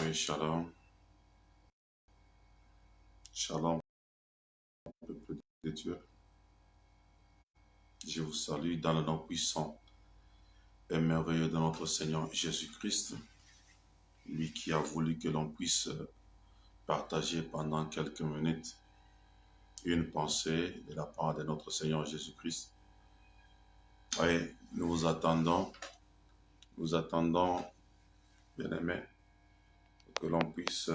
Oui, shalom. Shalom, peuple de Dieu. Je vous salue dans le nom puissant et merveilleux de notre Seigneur Jésus-Christ, lui qui a voulu que l'on puisse partager pendant quelques minutes une pensée de la part de notre Seigneur Jésus-Christ. Et nous vous attendons, bien-aimés, que l'on puisse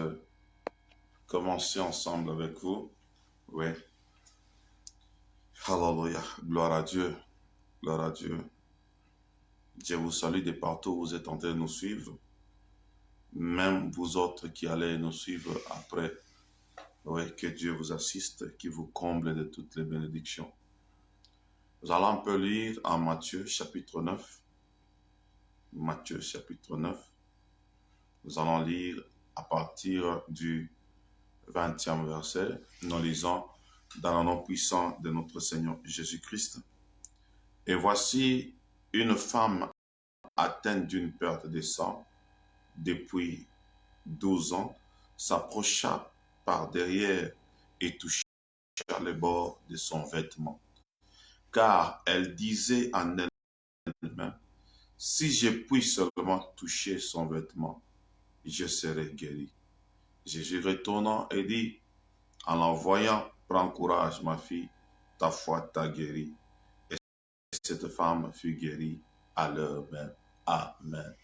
commencer ensemble avec vous. Oui. Alléluia. Gloire à Dieu. Gloire à Dieu. Je vous salue de partout où vous êtes en train de nous suivre. Même vous autres qui allez nous suivre après. Oui, que Dieu vous assiste, qu'il vous comble de toutes les bénédictions. Nous allons un peu lire en Matthieu chapitre 9. Matthieu chapitre 9. Nous allons lire à partir du 20e verset. Nous lisons dans le nom puissant de notre Seigneur Jésus-Christ. Et voici une femme atteinte d'une perte de sang depuis 12 ans, s'approcha par derrière et toucha les bords de son vêtement. Car elle disait en elle-même, si je puis seulement toucher son vêtement, je serai guéri. Jésus retournant et dit, en l'envoyant, prends courage, ma fille, ta foi t'a guéri. Et cette femme fut guérie à l'heure même. Amen.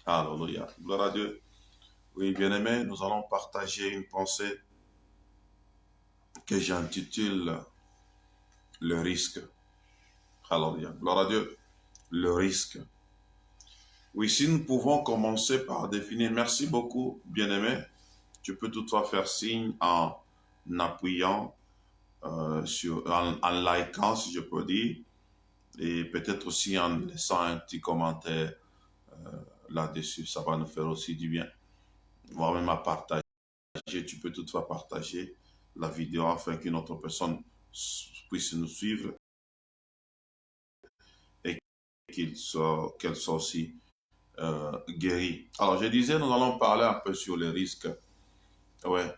Alléluia. Gloire à Dieu. Oui, bien-aimés, nous allons partager une pensée que j'intitule le risque. Alléluia. Gloire à Dieu. Le risque. Oui, si nous pouvons commencer par définir, merci beaucoup, bien-aimé. Tu peux toutefois faire signe en appuyant, en likant, si je peux dire, et peut-être aussi en laissant un petit commentaire là-dessus. Ça va nous faire aussi du bien. Moi-même à partager, tu peux toutefois partager la vidéo afin qu'une autre personne puisse nous suivre et qu'elle soit aussi guérie. Alors, je disais, nous allons parler un peu sur les risques. Ouais.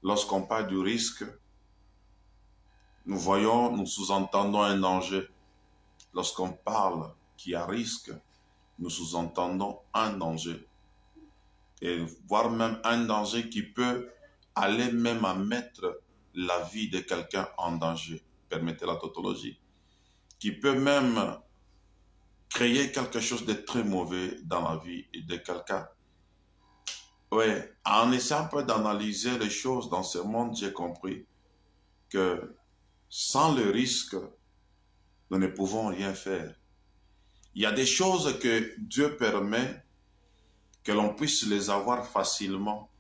Lorsqu'on parle du risque, nous sous-entendons un danger. Lorsqu'on parle qu'il y a risque, nous sous-entendons un danger. Et voire même un danger qui peut aller même à mettre la vie de quelqu'un en danger. Permettez la tautologie. Qui peut même créer quelque chose de très mauvais dans la vie de quelqu'un. Oui, en essayant un peu d'analyser les choses dans ce monde, j'ai compris que sans le risque, nous ne pouvons rien faire. Il y a des choses que Dieu permet que l'on puisse les avoir facilement.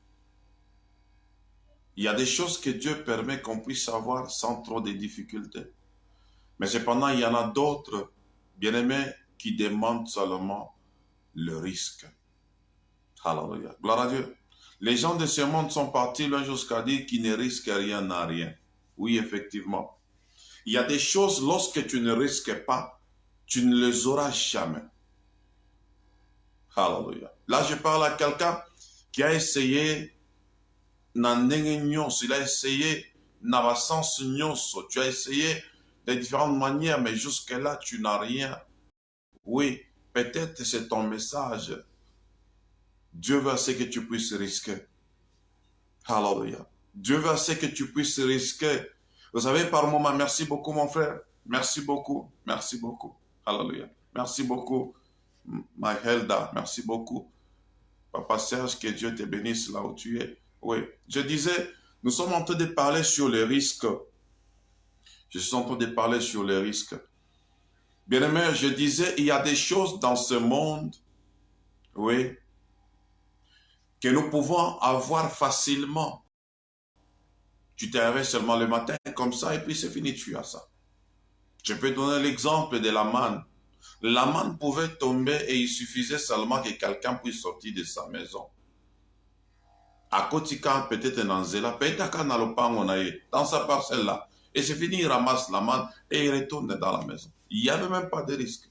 Il y a des choses que Dieu permet qu'on puisse avoir sans trop de difficultés. Mais cependant, il y en a d'autres, bien-aimés, qui demandent seulement le risque. Alléluia. Gloire à Dieu. Les gens de ce monde sont partis loin jusqu'à dire qu'ils ne risquent rien à rien. Oui, effectivement. Il y a des choses, lorsque tu ne risques pas, tu ne les auras jamais. Alléluia. Là, je parle à quelqu'un qui a essayé, il a essayé, tu as essayé de différentes manières, mais jusque-là, tu n'as rien. Oui, peut-être c'est ton message. Dieu veut assez que tu puisses risquer. Alléluia. Dieu veut assez que tu puisses risquer. Vous savez, par moment, merci beaucoup, mon frère. Merci beaucoup. Merci beaucoup. Alléluia. Merci beaucoup, Mahelda. Merci beaucoup. Papa Serge, que Dieu te bénisse là où tu es. Oui. Je disais, nous sommes en train de parler sur les risques. Je suis en train de parler sur les risques. Bien-aimé, je disais, il y a des choses dans ce monde, oui, que nous pouvons avoir facilement. Tu te réveilles seulement le matin comme ça et puis c'est fini, tu as ça. Je peux donner l'exemple de la manne. La manne pouvait tomber et il suffisait seulement que quelqu'un puisse sortir de sa maison. À Kotika, peut-être dans Zela, peut-être dans sa parcelle-là. Et c'est fini, il ramasse la manne et il retourne dans la maison. Il n'y avait même pas de risque.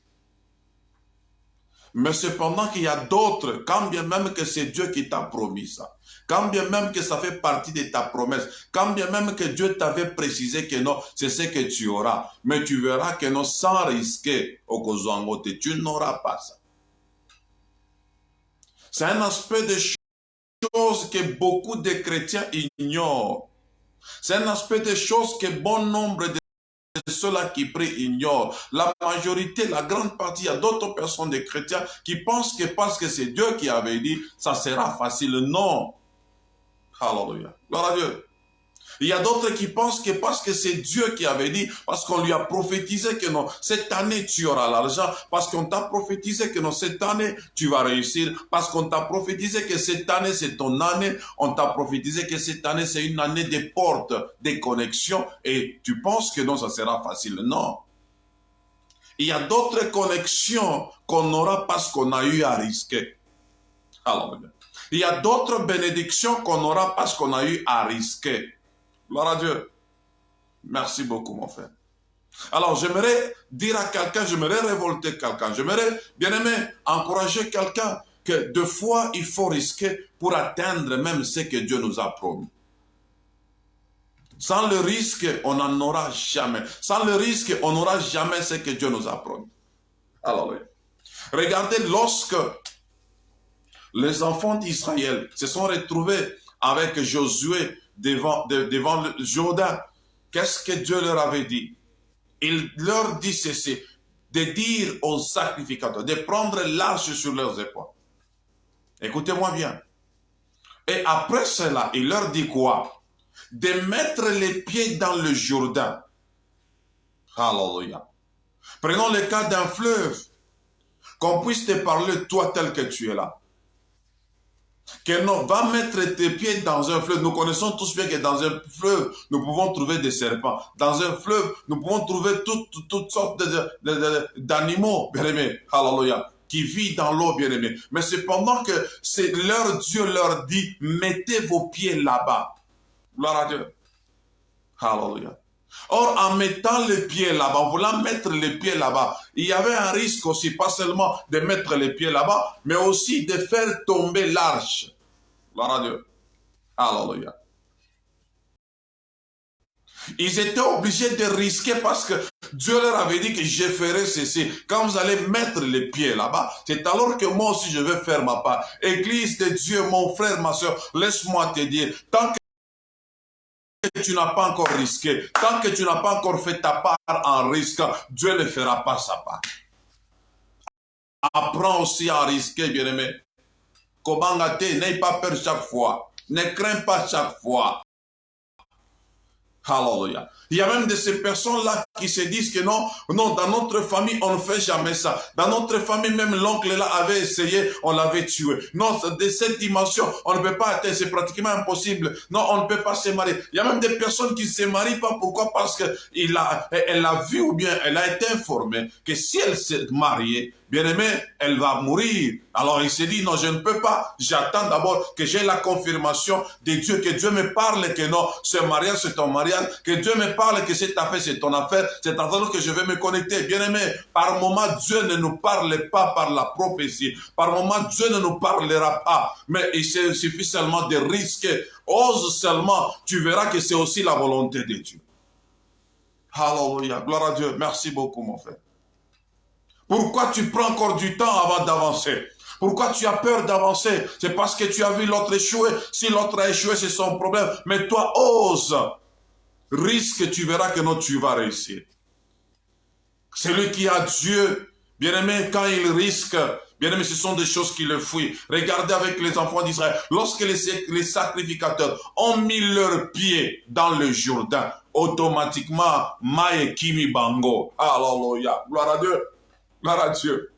Mais cependant qu'il y a d'autres, quand bien même que c'est Dieu qui t'a promis ça, quand bien même que ça fait partie de ta promesse, quand bien même que Dieu t'avait précisé que non, c'est ce que tu auras, mais tu verras que non, sans risquer, au Kozwangote, tu n'auras pas ça. C'est un aspect de choses que beaucoup de chrétiens ignorent. C'est un aspect de choses que bon nombre de ceux-là qui prient ignorent. La majorité, la grande partie, il y a d'autres personnes, des chrétiens, qui pensent que parce que c'est Dieu qui avait dit, ça sera facile. Non. Alléluia. Gloire à Dieu. Il y a d'autres qui pensent que parce que c'est Dieu qui avait dit, parce qu'on lui a prophétisé que non, cette année tu auras l'argent, parce qu'on t'a prophétisé que non, cette année tu vas réussir, parce qu'on t'a prophétisé que cette année c'est ton année, on t'a prophétisé que cette année c'est une année des portes, des connexions, et tu penses que non, ça sera facile. Non. Il y a d'autres connexions qu'on aura parce qu'on a eu à risquer. Alors, il y a d'autres bénédictions qu'on aura parce qu'on a eu à risquer. Gloire à Dieu. Merci beaucoup, mon frère. Alors, j'aimerais dire à quelqu'un, j'aimerais révolter quelqu'un, j'aimerais, bien aimé, encourager quelqu'un que deux fois, il faut risquer pour atteindre même ce que Dieu nous a promis. Sans le risque, on n'en aura jamais. Sans le risque, on n'aura jamais ce que Dieu nous a promis. Alors, regardez, lorsque les enfants d'Israël se sont retrouvés avec Josué devant le Jourdain, qu'est-ce que Dieu leur avait dit? Il leur dit ceci, de dire aux sacrificateurs, de prendre l'arche sur leurs épaules. Écoutez-moi bien. Et après cela, il leur dit quoi? De mettre les pieds dans le Jourdain. Alléluia. Prenons le cas d'un fleuve, qu'on puisse te parler toi tel que tu es là. Que non, va mettre tes pieds dans un fleuve. Nous connaissons tous bien que dans un fleuve, nous pouvons trouver des serpents. Dans un fleuve, nous pouvons trouver toutes sortes d'animaux, bien aimés. Alléluia. Qui vivent dans l'eau, bien aimés. Mais cependant que c'est leur Dieu leur dit, mettez vos pieds là-bas. Gloire à Dieu. Alléluia. Or, en mettant les pieds là-bas, en voulant mettre les pieds là-bas, il y avait un risque aussi, pas seulement de mettre les pieds là-bas, mais aussi de faire tomber l'arche. Gloire à Dieu. Alléluia. Ils étaient obligés de risquer parce que Dieu leur avait dit que je ferai ceci. Quand vous allez mettre les pieds là-bas, c'est alors que moi aussi je vais faire ma part. Église de Dieu, mon frère, ma soeur, laisse-moi te dire, tant que tu n'as pas encore risqué, tant que tu n'as pas encore fait ta part en risquant, Dieu ne fera pas sa part. Apprends aussi à risquer, bien-aimé. Kobangate, n'aie pas peur chaque fois. Ne crains pas chaque fois. Alléluia. Il y a même de ces personnes-là qui se disent que non, non, dans notre famille, on ne fait jamais ça. Dans notre famille, même l'oncle là avait essayé, on l'avait tué. Non, de cette dimension, on ne peut pas atteindre, c'est pratiquement impossible. Non, on ne peut pas se marier. Il y a même des personnes qui ne se marient pas. Pourquoi? Parce que elle a vu ou bien elle a été informée que si elle s'est mariée, bien aimé, elle va mourir. Alors il s'est dit, non, je ne peux pas. J'attends d'abord que j'ai la confirmation de Dieu, que Dieu me parle que non, ce mariage c'est ton mariage, que Dieu me parle que cette affaire c'est ton affaire, c'est alors que je vais me connecter. Bien aimé, par moment Dieu ne nous parle pas par la prophétie, par moment Dieu ne nous parlera pas, mais il suffit seulement de risquer. Ose seulement, tu verras que c'est aussi la volonté de Dieu. Alléluia, gloire à Dieu, merci beaucoup mon frère. Pourquoi tu prends encore du temps avant d'avancer? Pourquoi tu as peur d'avancer? C'est parce que tu as vu l'autre échouer. Si l'autre a échoué, c'est son problème. Mais toi, ose. Risque, tu verras que non, tu vas réussir. Celui qui a Dieu, bien aimé, quand il risque, bien aimé, ce sont des choses qui le fuient. Regardez avec les enfants d'Israël. Lorsque les sacrificateurs ont mis leurs pieds dans le Jourdain, automatiquement, Maï Kimi Bango. Alléluia. Gloire à Dieu. Gloire à Dieu.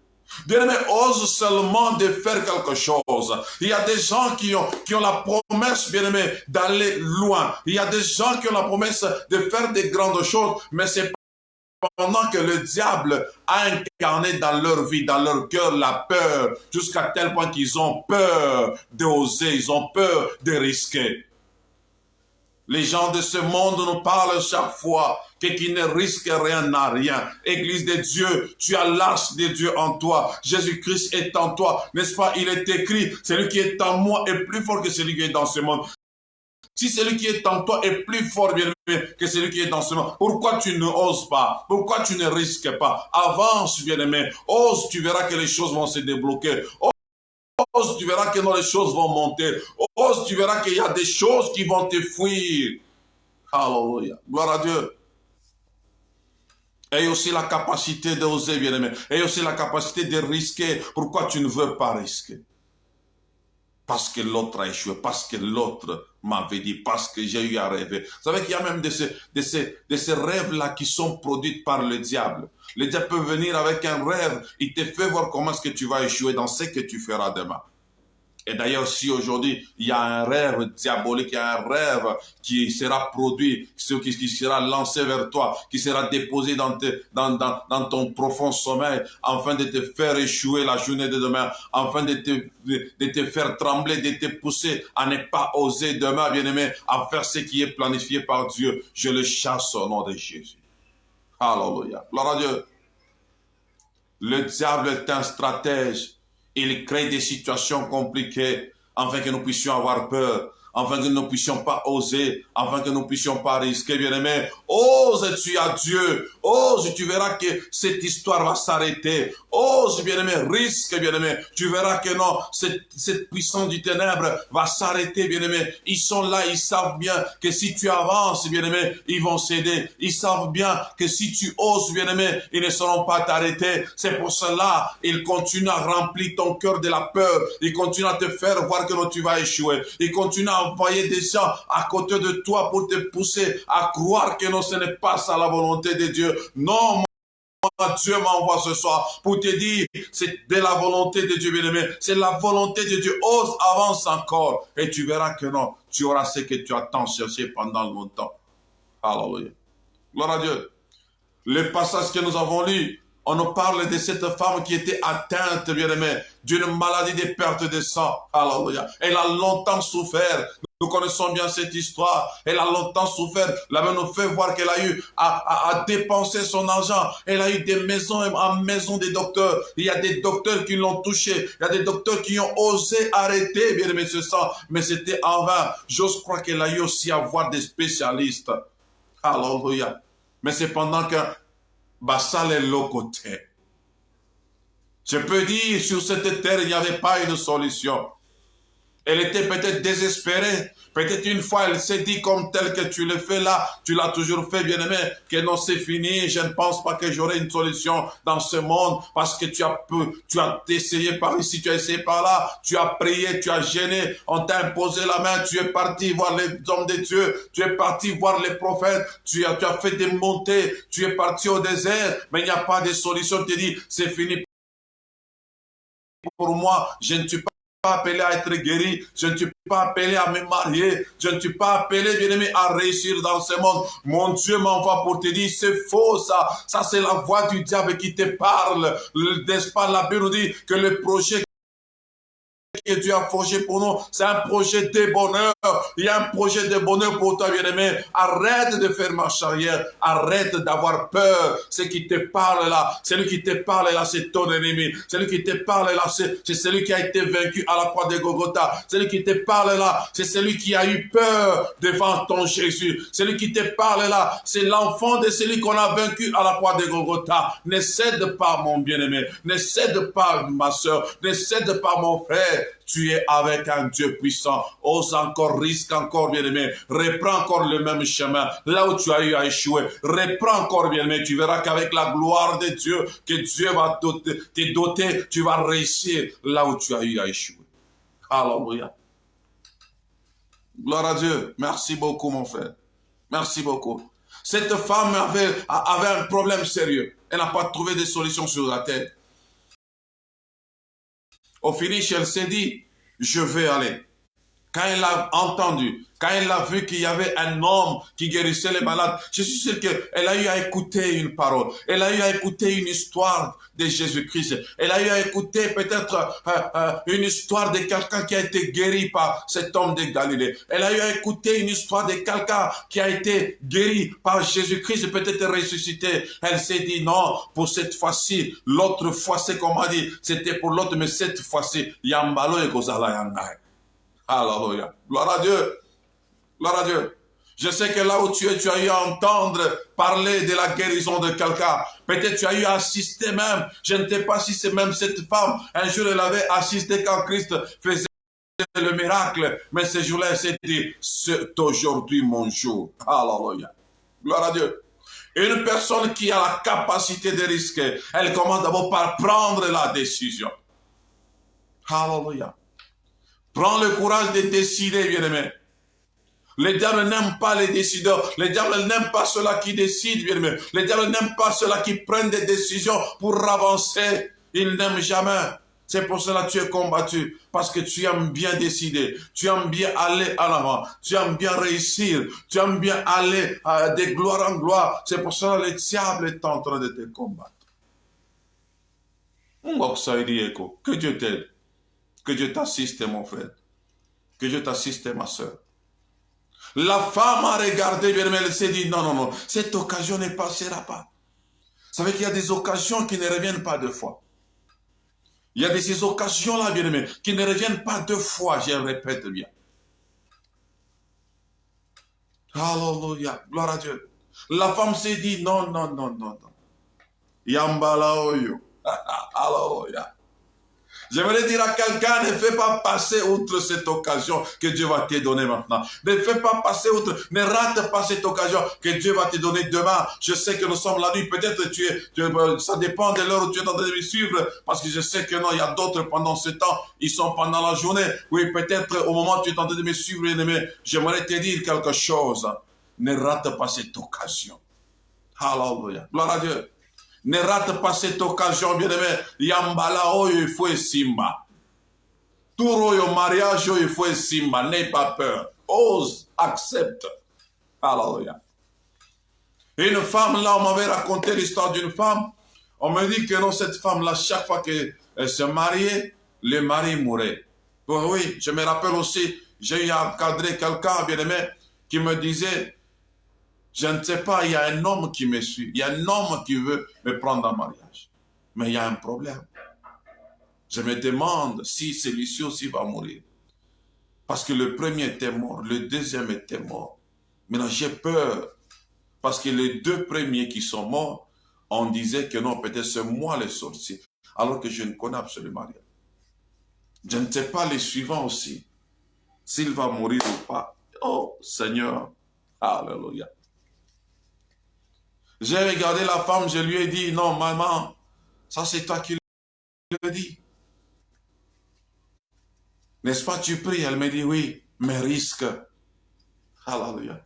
Bien-aimé, ose seulement de faire quelque chose. Il y a des gens qui ont la promesse, bien-aimé, d'aller loin. Il y a des gens qui ont la promesse de faire des grandes choses, mais c'est pendant que le diable a incarné dans leur vie, dans leur cœur, la peur, jusqu'à tel point qu'ils ont peur d'oser, ils ont peur de risquer. Les gens de ce monde nous parlent chaque fois qui ne risque rien n'a rien. Église de Dieu, tu as l'arche de Dieu en toi. Jésus-Christ est en toi. N'est-ce pas? Il est écrit, celui qui est en moi est plus fort que celui qui est dans ce monde. Si celui qui est en toi est plus fort, bien aimé, que celui qui est dans ce monde, pourquoi tu ne oses pas? Pourquoi tu ne risques pas? Avance, bien aimé. Ose, tu verras que les choses vont se débloquer. Ose, tu verras que les choses vont monter. Ose, tu verras qu'il y a des choses qui vont te fuir. Alléluia. Gloire à Dieu. Aie aussi la capacité d'oser, bien-aimé. Aie aussi la capacité de risquer. Pourquoi tu ne veux pas risquer? Parce que l'autre a échoué, parce que l'autre m'avait dit, parce que j'ai eu à rêver. Vous savez qu'il y a même de ces rêves-là qui sont produits par le diable. Le diable peut venir avec un rêve, il te fait voir comment est-ce que tu vas échouer dans ce que tu feras demain. Et d'ailleurs, si aujourd'hui, il y a un rêve diabolique, il y a un rêve qui sera produit, qui sera lancé vers toi, qui sera déposé dans ton profond sommeil, afin de te faire échouer la journée de demain, afin de te faire trembler, de te pousser à ne pas oser demain, bien-aimé, à faire ce qui est planifié par Dieu. Je le chasse au nom de Jésus. Alléluia. Gloire à Dieu. Le diable est un stratège. Il crée des situations compliquées afin que nous puissions avoir peur, afin que nous ne puissions pas oser, afin que nous ne puissions pas risquer, bien-aimé. Ose, tu as Dieu. Ose, tu verras que cette histoire va s'arrêter. Ose, bien-aimé, risque, bien-aimé. Tu verras que non, cette puissance du ténèbre va s'arrêter, bien-aimé. Ils sont là, ils savent bien que si tu avances, bien-aimé, ils vont céder. Ils savent bien que si tu oses, bien-aimé, ils ne sauront pas t'arrêter. C'est pour cela, ils continuent à remplir ton cœur de la peur. Ils continuent à te faire voir que non, tu vas échouer. Ils continuent à envoyer des gens à côté de toi pour te pousser à croire que non, ce n'est pas ça la volonté de Dieu. Non, Dieu m'envoie ce soir pour te dire, c'est de la volonté de Dieu, bien-aimé. C'est la volonté de Dieu. Ose, avance encore. Et tu verras que non, tu auras ce que tu as tant cherché pendant longtemps. Alléluia. Gloire à Dieu. Le passage que nous avons lu, on nous parle de cette femme qui était atteinte, bien-aimé, d'une maladie de perte de sang. Alléluia. Elle a longtemps souffert. Nous connaissons bien cette histoire. Elle a longtemps souffert. La Bible nous fait voir qu'elle a eu à dépenser son argent. Elle a eu des maisons en maison des docteurs. Il y a des docteurs qui l'ont touché. Il y a des docteurs qui ont osé arrêter, bien aimé, ce sang. Mais c'était en vain. J'ose croire qu'elle a eu aussi à voir des spécialistes. Alléluia. Mais c'est pendant que Bassal est l'autre côté. Je peux dire, sur cette terre, il n'y avait pas une solution. Elle était peut-être désespérée. Peut-être une fois, elle s'est dit comme tel que tu le fais là, tu l'as toujours fait, bien-aimé, que non, c'est fini, je ne pense pas que j'aurai une solution dans ce monde parce que tu as essayé par ici, tu as essayé par là, tu as prié, tu as gêné, on t'a imposé la main, tu es parti voir les hommes de Dieu, tu es parti voir les prophètes, tu as fait des montées, tu es parti au désert, mais il n'y a pas de solution. Tu te dis, c'est fini pour moi, je ne suis pas appelé à être guéri, je ne suis pas appelé à me marier, je ne suis pas appelé, bien-aimé, à réussir dans ce monde. Mon Dieu m'envoie pour te dire, c'est faux ça, ça c'est la voix du diable qui te parle. N'est-ce pas, la Bible nous dit que le projet que Dieu a forgé pour nous, c'est un projet de bonheur. Il y a un projet de bonheur pour toi, bien-aimé. Arrête de faire marche arrière. Arrête d'avoir peur. Ce qui te parle là, celui qui te parle là, c'est ton ennemi. Celui qui te parle là, c'est celui qui a été vaincu à la croix de Golgotha. Celui qui te parle là, c'est celui qui a eu peur devant ton Jésus. Celui qui te parle là, c'est l'enfant de celui qu'on a vaincu à la croix de Golgotha. Ne cède pas, mon bien-aimé. Ne cède pas, ma soeur. Ne cède pas, mon frère. Tu es avec un Dieu puissant. Ose encore, risque encore, bien-aimé. Reprends encore le même chemin. Là où tu as eu à échouer, reprends encore, bien-aimé. Tu verras qu'avec la gloire de Dieu, que Dieu va te doter, tu vas réussir là où tu as eu à échouer. Alléluia. Gloire à Dieu. Merci beaucoup, mon frère. Merci beaucoup. Cette femme avait un problème sérieux. Elle n'a pas trouvé de solution sur la terre. Au finish, elle s'est dit, je vais aller. Quand elle a entendu Quand elle a vu qu'il y avait un homme qui guérissait les malades, je suis sûr qu'elle a eu à écouter une parole. Elle a eu à écouter une histoire de Jésus-Christ. Elle a eu à écouter peut-être une histoire de quelqu'un qui a été guéri par cet homme de Galilée. Elle a eu à écouter une histoire de quelqu'un qui a été guéri par Jésus-Christ, peut-être ressuscité. Elle s'est dit non, pour cette fois-ci, l'autre fois, c'est comme on dit, c'était pour l'autre, mais cette fois-ci, Yambalo et Kozala Yangai. Alléluia. Gloire à Dieu. Gloire à Dieu. Je sais que là où tu es, tu as eu à entendre parler de la guérison de quelqu'un. Peut-être tu as eu à assister même. Je ne sais pas si c'est même cette femme. Un jour, elle avait assisté quand Christ faisait le miracle. Mais ce jour-là, elle s'est dit, c'est aujourd'hui mon jour. Alléluia. Gloire à Dieu. Une personne qui a la capacité de risquer, elle commence d'abord par prendre la décision. Alléluia. Prends le courage de décider, bien-aimé. Le diable n'aime pas les décideurs. Le diable n'aime pas ceux-là qui décident, bien-aimé. Le diable n'aime pas ceux-là qui prennent des décisions pour avancer. Il n'aime jamais. C'est pour cela que tu es combattu. Parce que tu aimes bien décider. Tu aimes bien aller en avant. Tu aimes bien réussir. Tu aimes bien aller de gloire en gloire. C'est pour cela que le diable est en train de te combattre. Que Dieu t'aide. Que Dieu t'assiste, mon frère. Que Dieu t'assiste, ma soeur. La femme a regardé, bien aimé, elle s'est dit, non, non, non, cette occasion ne passera pas. Vous savez qu'il y a des occasions qui ne reviennent pas deux fois. Il y a ces occasions-là, bien aimé, qui ne reviennent pas deux fois, je répète bien. Alléluia, gloire à Dieu. La femme s'est dit, non, non, non, non, non. Yambala oyo. Alléluia. J'aimerais dire à quelqu'un, ne fais pas passer outre cette occasion que Dieu va te donner maintenant. Ne fais pas passer outre, ne rate pas cette occasion que Dieu va te donner demain. Je sais que nous sommes la nuit, peut-être ça dépend de l'heure où tu es en train de me suivre, parce que je sais que non, il y a d'autres pendant ce temps, ils sont pendant la journée. Oui, peut-être au moment où tu es en train de me suivre, bien-aimé, j'aimerais te dire quelque chose. Ne rate pas cette occasion. Alléluia. Gloire à Dieu. Ne rate pas cette occasion, bien-aimé. Yambala oyo il faut simba. Touro yo mariage il faut simba. N'aie pas peur. Ose, accepte. Alléluia. Une femme, là, on m'avait raconté l'histoire d'une femme. On me dit que non, cette femme-là, chaque fois qu'elle se mariait, le mari mourait. Bon, oui, je me rappelle aussi, j'ai eu à encadrer quelqu'un, bien-aimé, qui me disait, je ne sais pas, il y a un homme qui me suit. Il y a un homme qui veut me prendre en mariage. Mais il y a un problème. Je me demande si celui-ci aussi va mourir. Parce que le premier était mort, le deuxième était mort. Maintenant, j'ai peur. Parce que les deux premiers qui sont morts, on disait que non, peut-être c'est moi le sorcier. Alors que je ne connais absolument rien. Je ne sais pas les suivants aussi. S'il va mourir ou pas. Oh, Seigneur. Alléluia. J'ai regardé la femme, je lui ai dit, non, maman, ça c'est toi qui le dis. N'est-ce pas, tu pries? Elle me dit, oui, mais risque. Alléluia.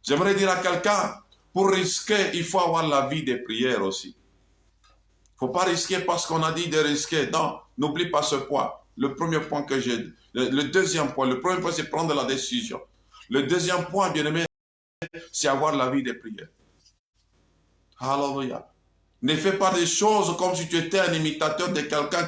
J'aimerais dire à quelqu'un, pour risquer, il faut avoir la vie de prière aussi. Il ne faut pas risquer parce qu'on a dit de risquer. Non, n'oublie pas ce point. Le premier point que j'ai dit. Le deuxième point, le premier point, c'est prendre la décision. Le deuxième point, bien aimé, c'est avoir la vie de prière. Alléluia. Ne fais pas des choses comme si tu étais un imitateur de quelqu'un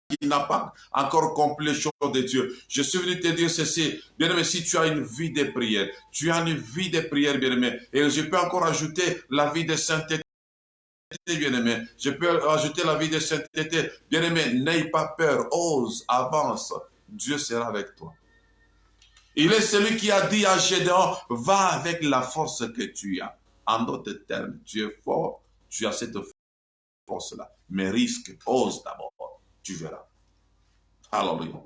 qui n'a pas encore compris les choses de Dieu. Je suis venu te dire ceci, bien-aimé, si tu as une vie de prière, tu as une vie de prière, bien-aimé, et je peux encore ajouter la vie de sainteté, bien-aimé, je peux ajouter la vie de sainteté, bien-aimé, n'aie pas peur, ose, avance, Dieu sera avec toi. Il est celui qui a dit à Gédéon, va avec la force que tu as. En d'autres termes, tu es fort, tu as cette force-là, mais risque, ose d'abord, tu verras. Alléluia.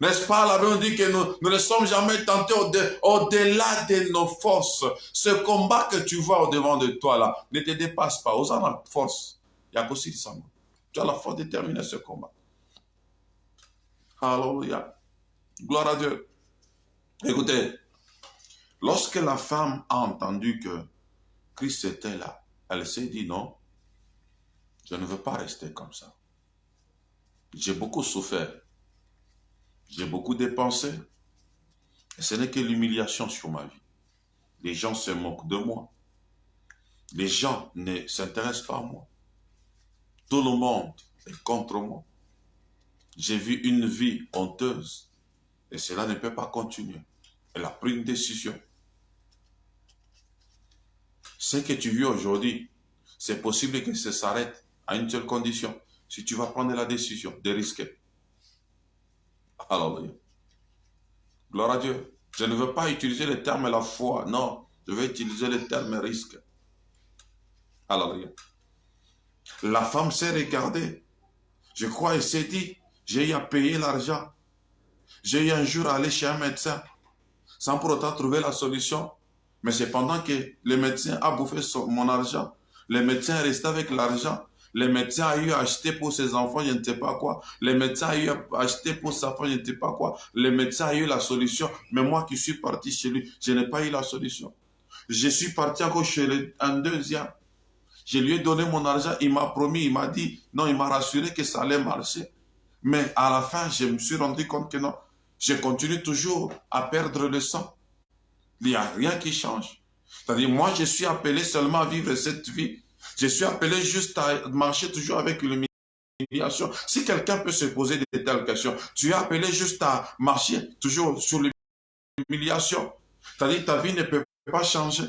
N'est-ce pas, la Bible dit que nous ne sommes jamais tentés au-delà de nos forces. Ce combat que tu vois au-devant de toi là, ne te dépasse pas. Aux la force, il y a qu'aussi ça. Tu as la force de terminer ce combat. Alléluia. Gloire à Dieu. Écoutez, lorsque la femme a entendu que Christ était là, elle s'est dit non, je ne veux pas rester comme ça. J'ai beaucoup souffert. J'ai beaucoup dépensé. Et ce n'est que l'humiliation sur ma vie. Les gens se moquent de moi. Les gens ne s'intéressent pas à moi. Tout le monde est contre moi. J'ai vu une vie honteuse. Et cela ne peut pas continuer. Elle a pris une décision. Ce que tu vis aujourd'hui, c'est possible que ça s'arrête à une seule condition. Si tu vas prendre la décision de risquer. Alléluia. Gloire à Dieu. Je ne veux pas utiliser le terme la foi. Non, je vais utiliser le terme risque. Alléluia. La femme s'est regardée. Je crois elle s'est dit, j'ai eu à payer l'argent. J'ai eu un jour à aller chez un médecin sans pour autant trouver la solution. Mais c'est pendant que le médecin a bouffé mon argent. Le médecin est resté avec l'argent. Le médecin a eu à acheter pour ses enfants, je ne sais pas quoi. Le médecin a eu à acheter pour sa femme, je ne sais pas quoi. Le médecin a eu la solution. Mais moi qui suis parti chez lui, je n'ai pas eu la solution. Je suis parti encore chez un deuxième. Je lui ai donné mon argent, il m'a promis, il m'a dit, non, il m'a rassuré que ça allait marcher. Mais à la fin, je me suis rendu compte que non. Je continue toujours à perdre le sang. Il n'y a rien qui change. C'est-à-dire, moi, je suis appelé seulement à vivre cette vie. Je suis appelé juste à marcher toujours avec l'humiliation. Si quelqu'un peut se poser de telles questions, tu es appelé juste à marcher toujours sur l'humiliation. C'est-à-dire, ta vie ne peut pas changer.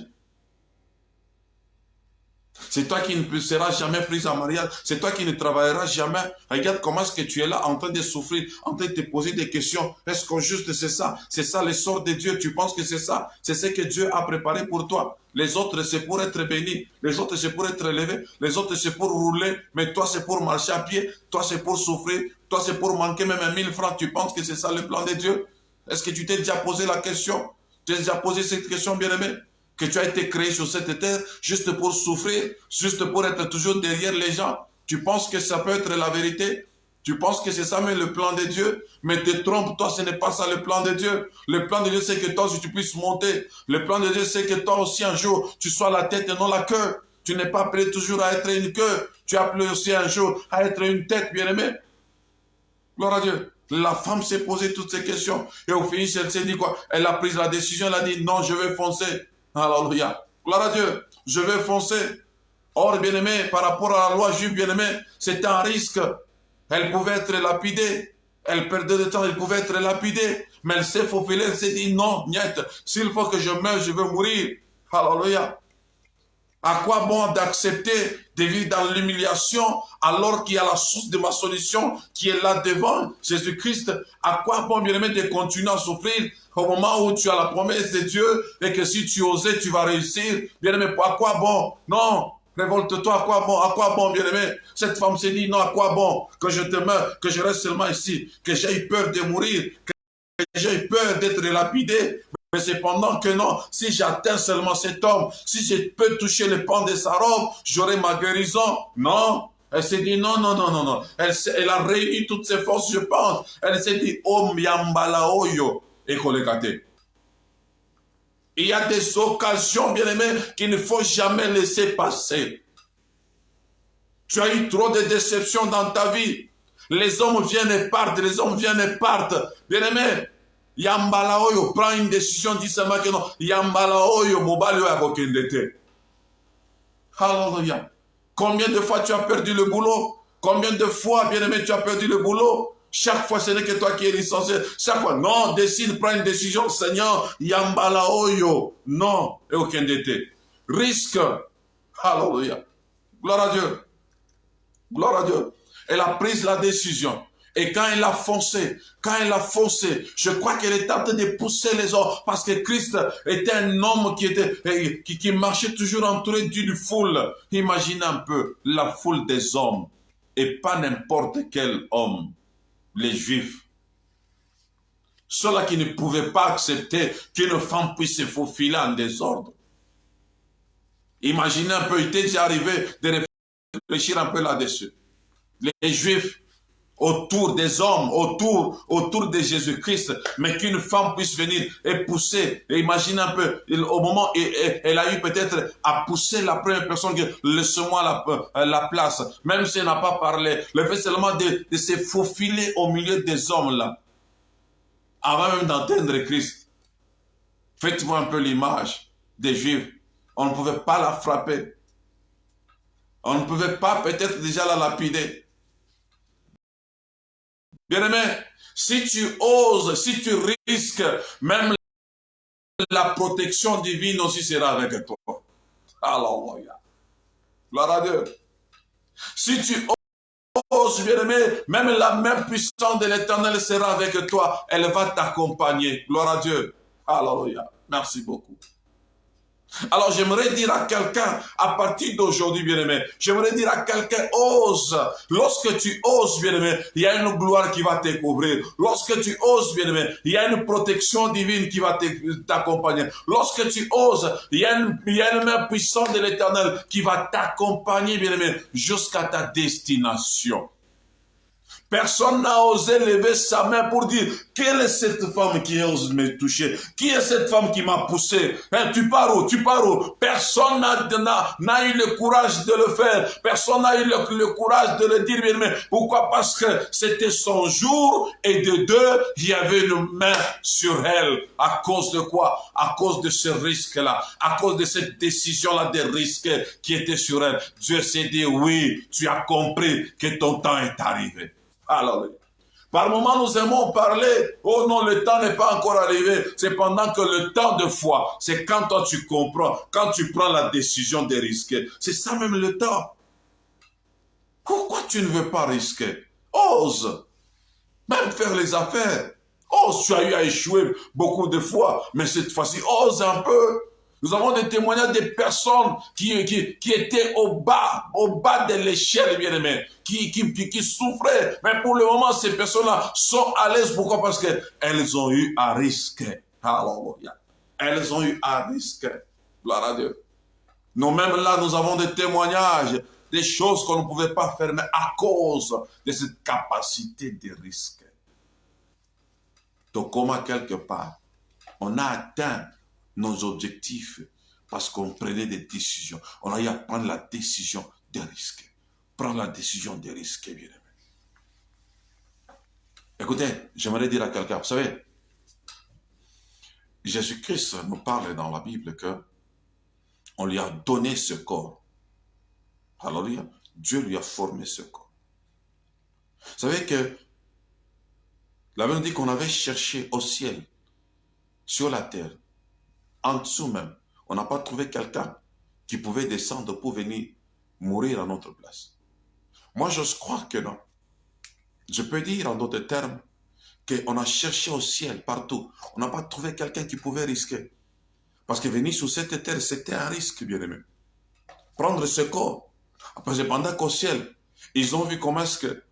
C'est toi qui ne seras jamais prise en mariage. C'est toi qui ne travailleras jamais. Regarde comment est-ce que tu es là en train de souffrir, en train de te poser des questions. Est-ce que juste c'est ça? C'est ça le sort de Dieu. Tu penses que c'est ça? C'est ce que Dieu a préparé pour toi. Les autres, c'est pour être bénis. Les autres, c'est pour être élevés. Les autres, c'est pour rouler. Mais toi, c'est pour marcher à pied. Toi, c'est pour souffrir. Toi, c'est pour manquer même 1000 francs. Tu penses que c'est ça le plan de Dieu? Est-ce que tu t'es déjà posé la question? Tu t'es déjà posé cette question, bien-aimé? Que tu as été créé sur cette terre juste pour souffrir, juste pour être toujours derrière les gens. Tu penses que ça peut être la vérité? Tu penses que c'est ça mais le plan de Dieu? Mais te trompe, toi, ce n'est pas ça le plan de Dieu. Le plan de Dieu, c'est que toi aussi tu puisses monter. Le plan de Dieu, c'est que toi aussi un jour, tu sois la tête et non la queue. Tu n'es pas appelé toujours à être une queue. Tu es appelé aussi un jour à être une tête, bien-aimé. Gloire à Dieu. La femme s'est posé toutes ces questions. Et au finish, elle s'est dit quoi? Elle a pris la décision, elle a dit non, je vais foncer. Alléluia. Gloire à Dieu. Je vais foncer. Or, bien-aimé, par rapport à la loi juive, bien-aimé, c'était un risque. Elle pouvait être lapidée. Elle perdait de temps, elle pouvait être lapidée. Mais elle s'est faufilée, elle s'est dit non, niet. S'il faut que je meure, je veux mourir. Alléluia. À quoi bon d'accepter de vivre dans l'humiliation alors qu'il y a la source de ma solution qui est là devant Jésus-Christ? À quoi bon, bien-aimé, de continuer à souffrir au moment où tu as la promesse de Dieu et que si tu osais, tu vas réussir? Bien-aimé, à quoi bon? Non, révolte-toi, à quoi bon, bien-aimé? Cette femme s'est dit, non, à quoi bon que je te meure, que je reste seulement ici, que j'ai peur de mourir, que j'ai peur d'être lapidé. Mais c'est pendant que non, si j'atteins seulement cet homme, si je peux toucher le pan de sa robe, j'aurai ma guérison. Non. Elle s'est dit non, non, non, non, non. Elle a réuni toutes ses forces, je pense. Elle s'est dit, oh, miambalaoyo, et kolekate. Il y a des occasions, bien-aimés, qu'il ne faut jamais laisser passer. Tu as eu trop de déceptions dans ta vie. Les hommes viennent et partent, les hommes viennent et partent. Bien-aimés, Yambala oyo, prends une décision, dis seulement que non. Yambala oyo, mobile ya kokendete. Alléluia. Combien de fois tu as perdu le boulot? Combien de fois, bien-aimé, tu as perdu le boulot? Chaque fois, ce n'est que toi qui es licencié. Chaque fois, non, décide, prends une décision, Seigneur. Yambala oyo. Non, et okendete. Risque. Alléluia. Gloire à Dieu. Gloire à Dieu. Elle a pris la décision. Et quand elle a foncé, je crois qu'elle était en train de pousser les autres parce que Christ était un homme qui marchait toujours entouré d'une foule. Imaginez un peu la foule des hommes et pas n'importe quel homme, les Juifs. Ceux-là qui ne pouvaient pas accepter qu'une femme puisse se faufiler en désordre. Imaginez un peu, il était déjà arrivé de réfléchir un peu là-dessus. Les Juifs, autour des hommes, autour de Jésus-Christ, mais qu'une femme puisse venir et pousser, et imagine un peu, au moment où elle a eu peut-être à pousser la première personne, que laisse-moi la place, même si elle n'a pas parlé, le fait seulement de se faufiler au milieu des hommes là, avant même d'entendre Christ. Faites-vous un peu l'image des Juifs. On ne pouvait pas la frapper. On ne pouvait pas peut-être déjà la lapider. Bien-aimé, si tu oses, si tu risques, même la protection divine aussi sera avec toi. Alléluia. Gloire à Dieu. Si tu oses, bien-aimé, même la main puissante de l'Éternel sera avec toi. Elle va t'accompagner. Gloire à Dieu. Alléluia. Merci beaucoup. Alors j'aimerais dire à quelqu'un, à partir d'aujourd'hui, bien-aimé, j'aimerais dire à quelqu'un, ose. Lorsque tu oses, bien-aimé, il y a une gloire qui va te couvrir. Lorsque tu oses, bien-aimé, il y a une protection divine qui va t'accompagner. Lorsque tu oses, il y a une main puissante de l'Éternel qui va t'accompagner, bien-aimé, jusqu'à ta destination. Personne n'a osé lever sa main pour dire, quelle est cette femme qui ose me toucher? Qui est cette femme qui m'a poussé? Hein, tu pars où? Tu pars où? Personne n'a eu le courage de le faire. Personne n'a eu le courage de le dire. Mais pourquoi? Parce que c'était son jour et de deux, il y avait une main sur elle. À cause de quoi? À cause de ce risque-là. À cause de cette décision-là de risque qui était sur elle. Dieu s'est dit, oui, tu as compris que ton temps est arrivé. Alors, par moments, nous aimons parler, oh non, le temps n'est pas encore arrivé. C'est pendant que le temps de foi, c'est quand toi tu comprends, quand tu prends la décision de risquer. C'est ça même le temps. Pourquoi tu ne veux pas risquer? Ose. Même faire les affaires. Ose, tu as eu à échouer beaucoup de fois, mais cette fois-ci, ose un peu. Nous avons des témoignages de personnes qui étaient au bas de l'échelle, bien aimé, qui souffraient. Mais pour le moment, ces personnes-là sont à l'aise. Pourquoi? Parce qu'elles ont eu à risquer. Alléluia. Elles ont eu à risquer. Gloire à Dieu. Nous-mêmes là, nous avons des témoignages, des choses qu'on ne pouvait pas faire, mais à cause de cette capacité de risquer. Donc, comment quelque part, on a atteint nos objectifs parce qu'on prenait des décisions. On a eu à prendre la décision de risquer. Prendre la décision de risquer, bien aimé. Écoutez, j'aimerais dire à quelqu'un, vous savez, Jésus-Christ nous parle dans la Bible que on lui a donné ce corps. Alléluia. Dieu lui a formé ce corps. Vous savez que la Bible dit qu'on avait cherché au ciel, sur la terre, en dessous même, on n'a pas trouvé quelqu'un qui pouvait descendre pour venir mourir à notre place. Moi, j'ose croire que non. Je peux dire en d'autres termes qu'on a cherché au ciel partout. On n'a pas trouvé quelqu'un qui pouvait risquer. Parce que venir sur cette terre, c'était un risque, bien aimé. Prendre ce corps. Après, pendant qu'au ciel, ils ont vu comment est-ce que,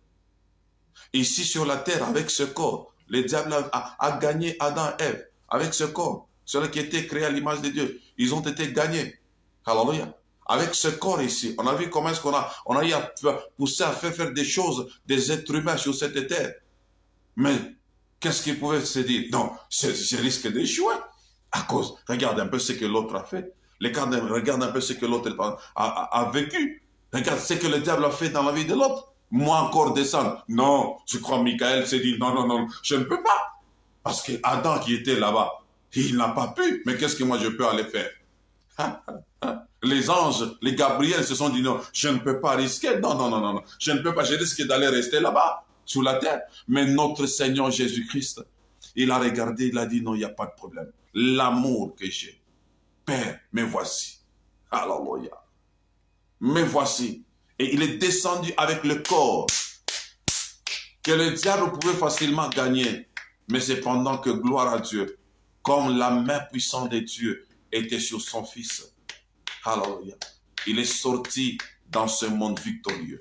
ici sur la terre, avec ce corps, le diable a gagné Adam et Ève. Avec ce corps. Ceux qui étaient créés à l'image de Dieu, ils ont été gagnés. Alléluia. Avec ce corps ici, on a vu comment est-ce qu'on a eu à pousser à faire des choses des êtres humains sur cette terre. Mais qu'est-ce qu'ils pouvaient se dire? Non, je risque d'échouer. À cause, regarde un peu ce que l'autre a fait. Regarde un peu ce que l'autre a vécu. Regarde ce que le diable a fait dans la vie de l'autre. Moi encore descendre. Non, je crois Michael s'est dit, non, non, non, je ne peux pas. Parce que Adam qui était là-bas, il n'a pas pu. Mais qu'est-ce que moi je peux aller faire? Les anges, les Gabriels se sont dit non, je ne peux pas risquer. Non, non, non, non, non. Je ne peux pas, je risque d'aller rester là-bas, sur la terre. Mais notre Seigneur Jésus-Christ, il a regardé, il a dit non, il n'y a pas de problème. L'amour que j'ai, Père, me voici. Alléluia. Me voici. Et il est descendu avec le corps que le diable pouvait facilement gagner. Mais c'est pendant que, gloire à Dieu, comme la main puissante de Dieu était sur son Fils. Alléluia. Il est sorti dans ce monde victorieux.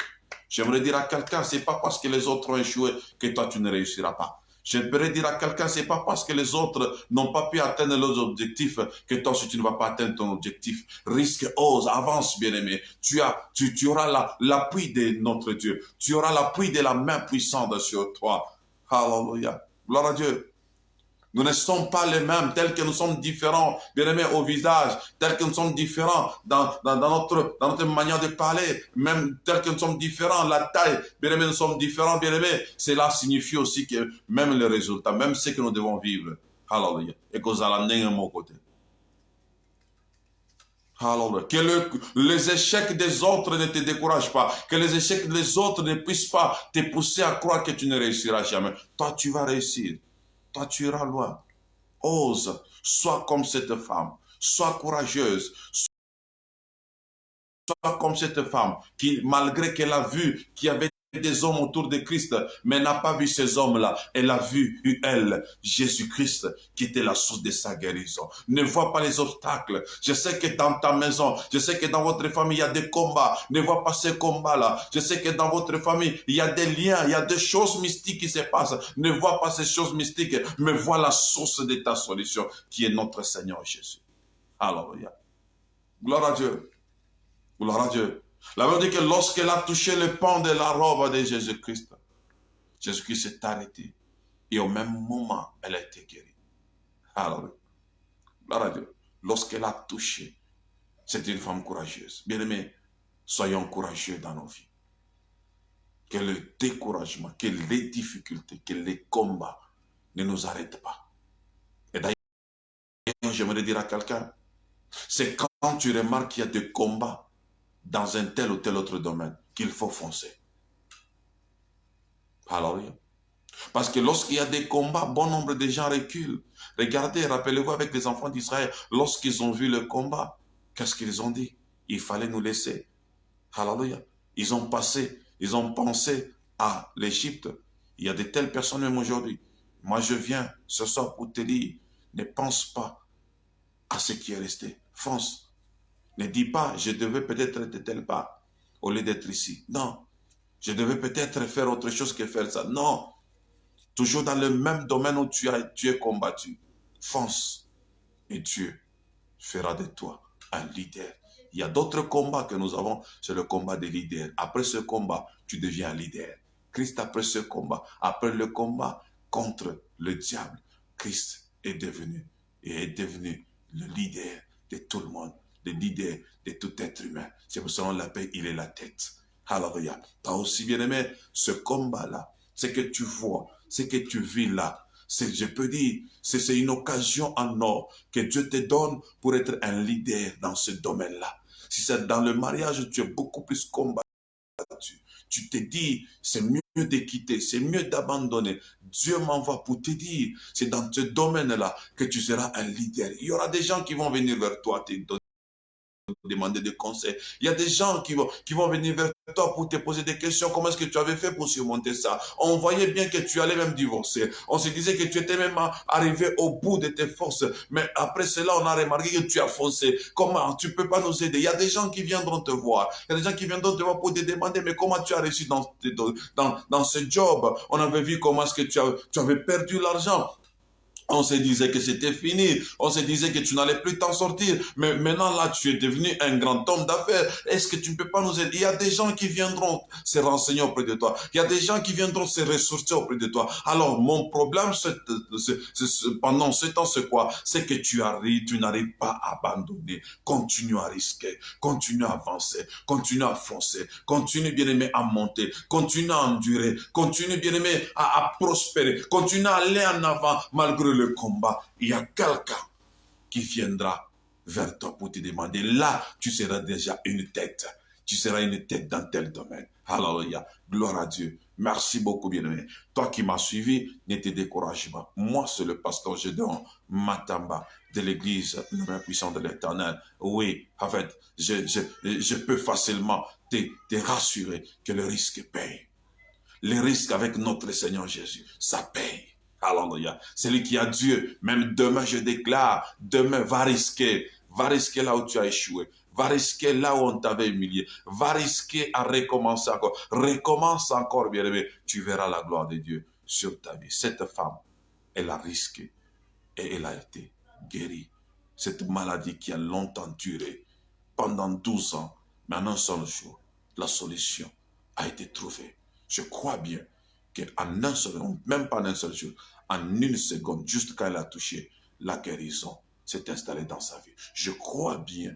J'aimerais dire à quelqu'un, c'est pas parce que les autres ont échoué que toi tu ne réussiras pas. J'aimerais dire à quelqu'un, c'est pas parce que les autres n'ont pas pu atteindre leurs objectifs que toi aussi tu ne vas pas atteindre ton objectif. Risque, ose, avance, bien-aimé. Tu auras l'appui de notre Dieu. Tu auras l'appui de la main puissante sur toi. Alléluia. Gloire à Dieu. Nous ne sommes pas les mêmes, tels que nous sommes différents, bien-aimés, au visage, tels que nous sommes différents dans notre manière de parler, même tels que nous sommes différents, la taille, bien-aimés, nous sommes différents, bien-aimés. Cela signifie aussi que même le résultat, même ce que nous devons vivre, Hallelujah. Et que vous allez à mon côté. Hallelujah. Que les échecs des autres ne te découragent pas. Que les échecs des autres ne puissent pas te pousser à croire que tu ne réussiras jamais. Toi, tu vas réussir. Toi, tu iras loin. Ose. Sois comme cette femme. Sois courageuse. Sois comme cette femme qui, malgré qu'elle a vu qu'il y avait des hommes autour de Christ, mais n'a pas vu ces hommes-là. Elle a vu, elle, Jésus-Christ, qui était la source de sa guérison. Ne vois pas les obstacles. Je sais que dans ta maison, je sais que dans votre famille, il y a des combats. Ne vois pas ces combats-là. Je sais que dans votre famille, il y a des liens, il y a des choses mystiques qui se passent. Ne vois pas ces choses mystiques, mais vois la source de ta solution, qui est notre Seigneur Jésus. Alléluia. Gloire à Dieu. Gloire à Dieu. La Bible dit que lorsqu'elle a touché le pan de la robe de Jésus-Christ, Jésus-Christ s'est arrêté. Et au même moment, elle a été guérie. Alléluia. Gloire à Dieu. Lorsqu'elle a touché, c'était une femme courageuse. Bien-aimés, soyons courageux dans nos vies. Que le découragement, que les difficultés, que les combats ne nous arrêtent pas. Et d'ailleurs, j'aimerais dire à quelqu'un, c'est quand tu remarques qu'il y a des combats dans un tel ou tel autre domaine qu'il faut foncer. Alléluia. Parce que lorsqu'il y a des combats, bon nombre de gens reculent. Regardez, rappelez-vous avec les enfants d'Israël, lorsqu'ils ont vu le combat, qu'est-ce qu'ils ont dit? Il fallait nous laisser. Alléluia. Ils ont pensé à l'Égypte. Il y a de telles personnes même aujourd'hui. Moi, je viens ce soir pour te dire, ne pense pas à ce qui est resté. Fonce. Ne dis pas, je devais peut-être être de telle part au lieu d'être ici. Non. Je devais peut-être faire autre chose que faire ça. Non. Toujours dans le même domaine où tu es combattu. Fonce et Dieu fera de toi un leader. Il y a d'autres combats que nous avons, c'est le combat des leaders. Après ce combat, tu deviens un leader. Christ, après ce combat, après le combat contre le diable, Christ est devenu le leader de tout le monde, le leader de tout être humain. C'est pour cela qu'on l'appelle, il est la tête. Alléluia. Toi aussi, bien-aimé, ce combat-là, ce que tu vois, ce que tu vis là, je peux dire, c'est une occasion en or que Dieu te donne pour être un leader dans ce domaine-là. Si c'est dans le mariage, tu es beaucoup plus combattu. Tu te dis, c'est mieux de quitter, c'est mieux d'abandonner. Dieu m'envoie pour te dire, c'est dans ce domaine-là que tu seras un leader. Il y aura des gens qui vont venir vers toi, te donner demander des conseils. Il y a des gens qui vont venir vers toi pour te poser des questions. Comment est-ce que tu avais fait pour surmonter ça? On voyait bien que tu allais même divorcer. On se disait que tu étais même arrivé au bout de tes forces. Mais après cela, on a remarqué que tu as foncé. Comment? Tu peux pas nous aider. Il y a des gens qui viendront te voir. Il y a des gens qui viendront te voir pour te demander, mais comment tu as réussi dans ce job? On avait vu comment est-ce que tu avais perdu l'argent. On se disait que c'était fini. On se disait que tu n'allais plus t'en sortir. Mais maintenant, là, tu es devenu un grand homme d'affaires. Est-ce que tu ne peux pas nous aider? Il y a des gens qui viendront se renseigner auprès de toi. Il y a des gens qui viendront se ressourcer auprès de toi. Alors, mon problème, pendant ce temps, c'est quoi? C'est que tu n'arrives pas à abandonner. Continue à risquer. Continue à avancer. Continue à foncer. Continue, bien-aimé, à monter. Continue à endurer. Continue, bien-aimé, à prospérer. Continue à aller en avant malgré le combat. Il y a quelqu'un qui viendra vers toi pour te demander. Là, tu seras déjà une tête. Tu seras une tête dans tel domaine. Alléluia. Gloire à Dieu. Merci beaucoup, bien-aimé. Toi qui m'as suivi, ne te décourage pas. Moi, c'est le pasteur Gédéon Matamba de l'église, le main puissant de l'Éternel. Oui, en fait, je peux facilement te rassurer que le risque paye. Le risque avec notre Seigneur Jésus, ça paye. Alléluia. Celui qui a Dieu, même demain, je déclare, demain, va risquer là où tu as échoué. Va risquer là où on t'avait humilié. Va risquer à recommencer encore. Recommence encore, bien-aimé. Tu verras la gloire de Dieu sur ta vie. Cette femme, elle a risqué et elle a été guérie. Cette maladie qui a longtemps duré, pendant 12 ans, mais en un seul jour, la solution a été trouvée. Je crois bien qu'en un seul jour, même pas en un seul jour, en une seconde, juste quand elle a touché, la guérison s'est installée dans sa vie. Je crois bien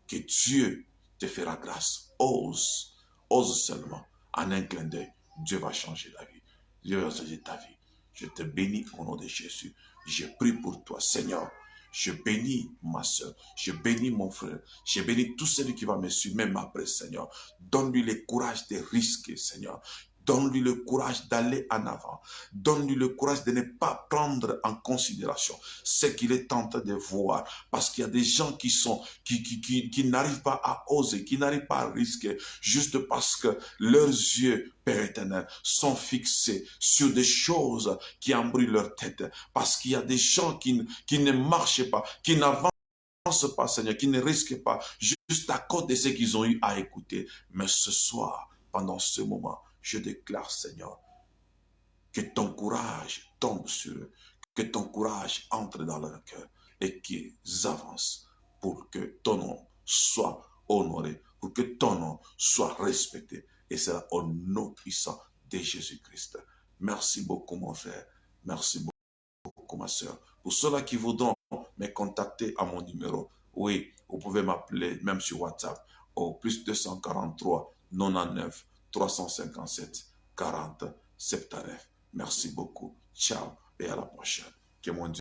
que Dieu te fera grâce. Ose seulement. En un clin d'œil, Dieu va changer ta vie. Dieu va changer ta vie. Je te bénis au nom de Jésus. Je prie pour toi, Seigneur. Je bénis ma soeur, je bénis mon frère, je bénis tout celui qui va me suivre, même après, Seigneur. Donne-lui le courage de risquer, Seigneur. Donne-lui le courage d'aller en avant. Donne-lui le courage de ne pas prendre en considération ce qu'il est en train de voir. Parce qu'il y a des gens qui n'arrivent pas à oser, qui n'arrivent pas à risquer, juste parce que leurs yeux, Père éternel, sont fixés sur des choses qui embrouillent leur tête. Parce qu'il y a des gens qui ne marchent pas, qui n'avancent pas, Seigneur, qui ne risquent pas, juste à cause de ce qu'ils ont eu à écouter. Mais ce soir, pendant ce moment, je déclare, Seigneur, que ton courage tombe sur eux, que ton courage entre dans leur cœur et qu'ils avancent pour que ton nom soit honoré, pour que ton nom soit respecté. Et c'est au nom puissant de Jésus-Christ. Merci beaucoup, mon frère. Merci beaucoup, ma soeur. Pour ceux-là qui voudront me contacter à mon numéro, oui, vous pouvez m'appeler même sur WhatsApp au plus 243 99 357 40 79. Merci beaucoup. Ciao et à la prochaine. Que mon Dieu